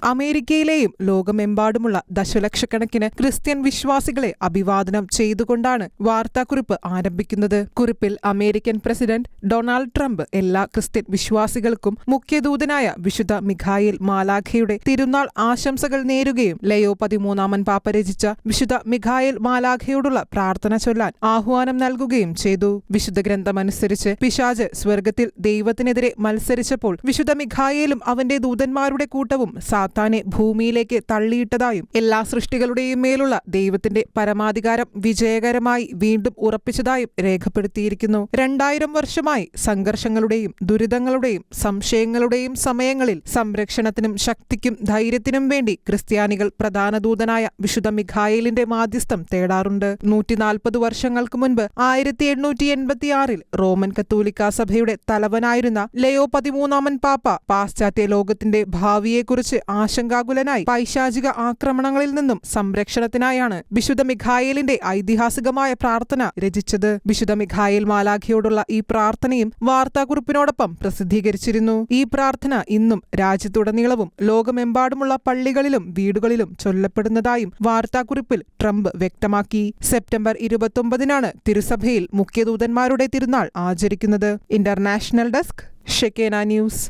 അമേരിക്കയിലെയും ലോകമെമ്പാടുമുള്ള ദശലക്ഷക്കണക്കിന് ക്രിസ്ത്യൻ വിശ്വാസികളെ അഭിവാദനം ചെയ്തുകൊണ്ടാണ് വാർത്താക്കുറിപ്പ് ആരംഭിക്കുന്നത്. കുറിപ്പിൽ അമേരിക്കൻ പ്രസിഡന്റ് ഡൊണാൾഡ് ട്രംപ് എല്ലാ ക്രിസ്ത്യൻ വിശ്വാസികൾക്കും മുഖ്യദൂതനായ വിശുദ്ധ മിഖായേൽ മാലാഖയുടെ തിരുനാൾ ആശംസകൾ നേരുകയും ലയോ 13 പാപ്പ രചിച്ച വിശുദ്ധ മിഖായേൽ മാലാഖയോടുള്ള പ്രാർത്ഥന ചൊല്ലാൻ ആഹ്വാനം നൽകുകയും ചെയ്തു. വിശുദ്ധ ഗ്രന്ഥമനുസരിച്ച് പിശാച് സ്വർഗത്തിൽ ദൈവത്തിനെതിരെ മത്സരിച്ചപ്പോൾ വിശുദ്ധ മിഖായേലും അവന്റെ ദൂതന്മാരുടെ കൂട്ടവും സാത്താനെ ഭൂമിയിലേക്ക് തള്ളിയിട്ടതായും എല്ലാ സൃഷ്ടികളുടെയും മേലുള്ള ദൈവത്തിന്റെ പരമാധികാരം വിജയകരമായി വീണ്ടും ഉറപ്പിച്ചതായും രേഖപ്പെടുത്തിയിരിക്കുന്നു. 2000 വർഷമായി സംഘർഷങ്ങളുടെയും ദുരിതങ്ങളുടെയും സംശയങ്ങളുടെയും സമയങ്ങളിൽ സംരക്ഷണത്തിനും ശക്തിക്കും ധൈര്യത്തിനും വേണ്ടി ക്രിസ്ത്യാനികൾ പ്രധാന ദൂതനായ വിശുദ്ധ മിഖായേലിന്റെ മാധ്യസ്ഥം തേടാറുണ്ട്. 140 വർഷങ്ങൾക്ക് മുൻപ് 1886 റോമൻ കത്തോലിക്കാ സഭയുടെ തലവനായിരുന്ന ലയോ 13 പാപ്പ പാശ്ചാത്യ ലോകത്തിന്റെ ഭാവിയെക്കുറിച്ച് ആശങ്കാകുലനായി പൈശാചിക ആക്രമണങ്ങളിൽ നിന്നും സംരക്ഷണത്തിനായാണ് വിശുദ്ധ മിഖായേലിന്റെ ഐതിഹാസികമായ പ്രാർത്ഥന രചിച്ചത്. വിശുദ്ധ മിഖായേൽ മാലാഖയോടുള്ള ഈ പ്രാർത്ഥനയും വാർത്താക്കുറിപ്പിനോടൊപ്പം പ്രസിദ്ധീകരിച്ചിരുന്നു. ഈ പ്രാർത്ഥന ഇന്നും രാജ്യത്തുടനീളവും ലോകമെമ്പാടുമുള്ള പള്ളികളിലും വീടുകളിലും ചൊല്ലപ്പെടുന്നതായും വാർത്താക്കുറിപ്പിൽ ട്രംപ് വ്യക്തമാക്കി. സെപ്റ്റംബർ 29 തിരുസഭയിൽ മുഖ്യദൂതന്മാരുടെ തിരുനാൾ ആചരിക്കുന്നത്. International desk, Shekinah news.